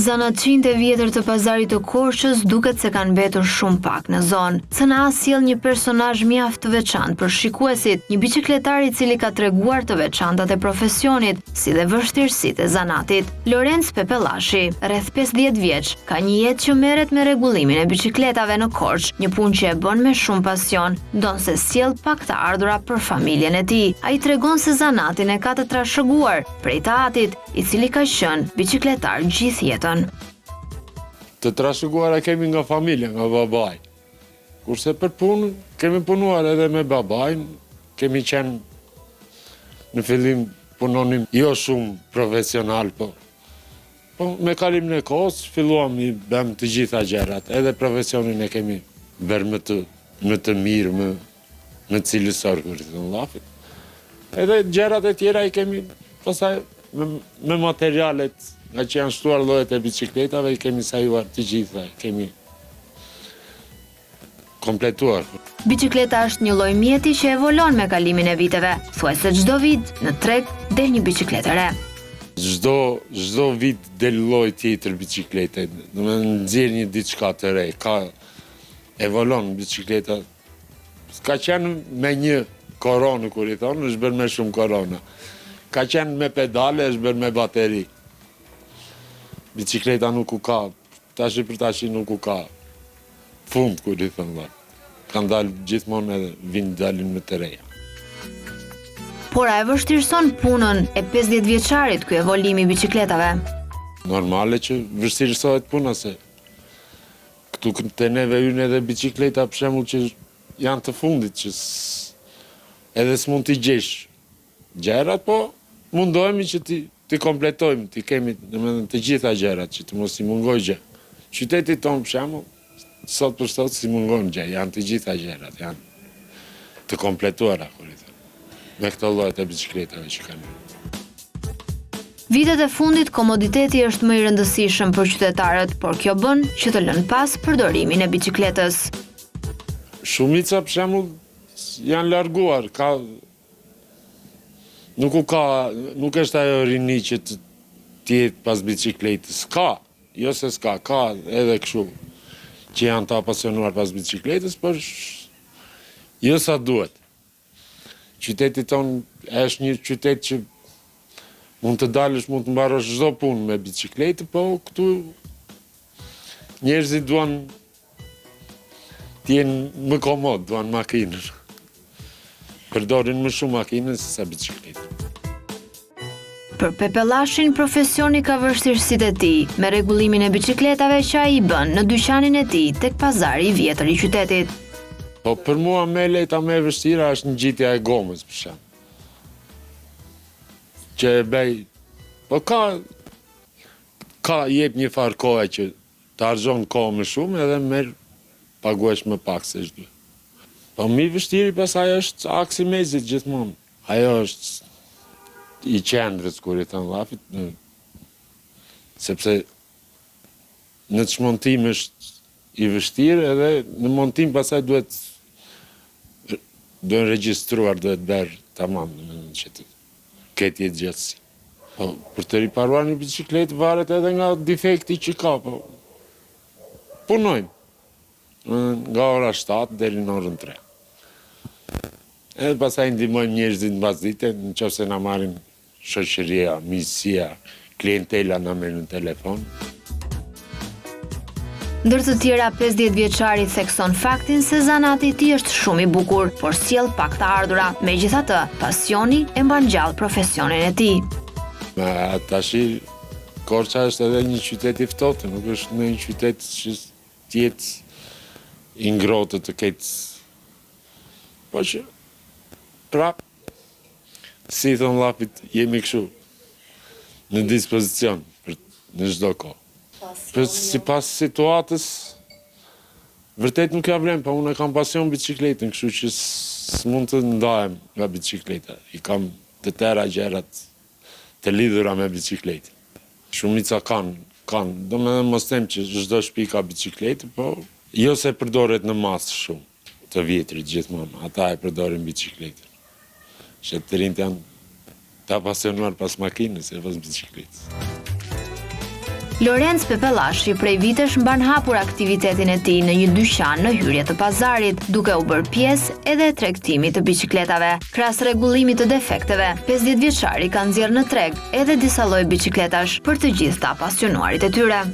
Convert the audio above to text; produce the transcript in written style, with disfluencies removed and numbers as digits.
Zanatçinjtë e vjetër të pazarit të Korçës duket se kanë mbetur shumë pak në zonë. CNA sjell një personazh mjaft të veçantë për shikuesit, një biçikletar i cili ka treguar të veçantat e profesionit, si dhe vështirësitë e zanatit. Lorenz Pepellashi, rreth 50 vjeç, ka një jetë që merret me rregullimin e biçikletave në Korçë, një punë që e bën me shumë pasion, ndonse sjell pak të ardhura për familjen e tij. Ai tregon se zanatin e ka të trashëguar prej të atit, i cili ka qenë biçikletar gjithë jetën. Të trashëguara kemi nga familja, nga babaj. Kurse për punë, kemi punuar edhe me babajn, kemi qenë në fillim punonim jo shumë profesional, po me kalimin e kohës filluam i bëm të gjitha gjërat, edhe profesionin e kemi bërë më të mirë, më cilësor kur i thon llafit. Edhe gjërat e tjera i kemi pastaj me materialet nga që janë shtuar llojet e biçikletave, i kemi sajuar të gjitha, kemi kompletuar. Biçikleta është një lloj mjeti që evolon me kalimin e viteve. Thuajse çdo vit në treg del një biçikletë e re. Çdo vit del lloj tjetër biçiklete, domethënë nxjerr një diçka të re, evolon biçikleta. Ka qenë me një koronë, kur i thonë, është bërë me shumë korona. Ka qenë me pedale, është bërë me bateri. Bicikleta nuk u ka, tashi për tashi nuk u ka fund, kur i thënë. Kanë dalë gjithmonë edhe dalin më të reja. Por a e vështirëson punën e 50 vjeçarit ky evolimi i biçikletave? Normale që vështirësohet puna, se këtu te neve hyn edhe bicikleta për shembull që janë të fundit, që edhe s'mund t'i gjesh gjërat, po mundohemi që ti kompletojmë, ti kemi të gjitha gjërat, që të mos i mungoj gjë. Qyteti tonë, për shembull, sot për sot si mungon gjë, janë të gjitha gjërat, janë të kompletuara, kur i thënë, me këto llojet e biçikletave që kanë. Vitet e fundit, komoditeti është më i rëndësishëm për qytetarët, por kjo bën që të lënë pas përdorimin e biçikletës. Shumica, për shembull, janë larguar, nuk është ajo rini që t'jetë pas bicikletës. Ka, jo se s'ka, ka edhe kështu që janë të apasionuar pas bicikletës, por jo sa duhet. Qyteti tonë është një qytet që mund të dalësh, mund të mbarosh çdo punë me bicikletë, po këtu njerëzit duan t'jenë më komod, duan makinën. Përdorin më shumë makinën se sa bicikletë. Për Pepellashin, profesioni ka vështirësitë e tij me rregullimin e biçikletave që ai bën në dyqanin e tij tek pazari i vjetër i qytetit. Po për mua më e lehta, më e vështira është ngjitja e gomës, për shemb. Që e bëj, po ka jep një farë kohe që të argjon kohë më shumë edhe merr paguhesh më pak se çdo. Po mi vështiri pasaj është aksi mezit gjithmonë. Ajo është i qendrës, kur i thënë llafit, sepse në çmontim është i vështirë, edhe në montim pasaj duhet regjistruar, duhet bërë tamam, që të ketë jetë gjatësi. Po, për të riparuar një bicikletë varet edhe nga defekti që ka, po punojmë. Nga ora 7 deri në orën 3. Edhe pasaj ndihmojmë njerëzit mbasdite, nëse na marrin shoqëria, miqësia, klientela na merr në telefon. Ndër të tjera, 50 vjeçari thekson faktin se zanati i tij është shumë i bukur, por sjell pak të ardhura. Megjithatë, pasioni e mban gjallë profesionin e tij. Tashi Korça është edhe një qytet i ftohtë, nuk është në një qytet që t'jetë i ngrohtë, të ketë, po që prap, si thon llafit, jemi kështu në dispozicion në çdo kohë. Për sipas situatës, vërtet nuk ja vlen, po unë kam pasion bicikletën, kështu që s'mund të ndahem nga bicikleta. I kam të tëra gjërat të lidhura me bicikletën. Shumica kanë, domethënë mos them që çdo shtëpi ka bicikletë, po jo se përdoret në masë shumë, të vjetrit gjithmonë, ata e përdorin bicikletën. Që të rinjt janë të apasionuar pas makinës e pas bicikletës. Lorenz Pepellashi prej vitesh mban hapur aktivitetin e tij në një dyqan në hyrje të pazarit, duke u bërë pjesë edhe e tregtimit të biçikletave. Krahas rregullimit të defekteve, 50 vjeçari ka nxjerrë në treg edhe disa lloj biçikletash për të gjithë ta pasionuarit e tyre.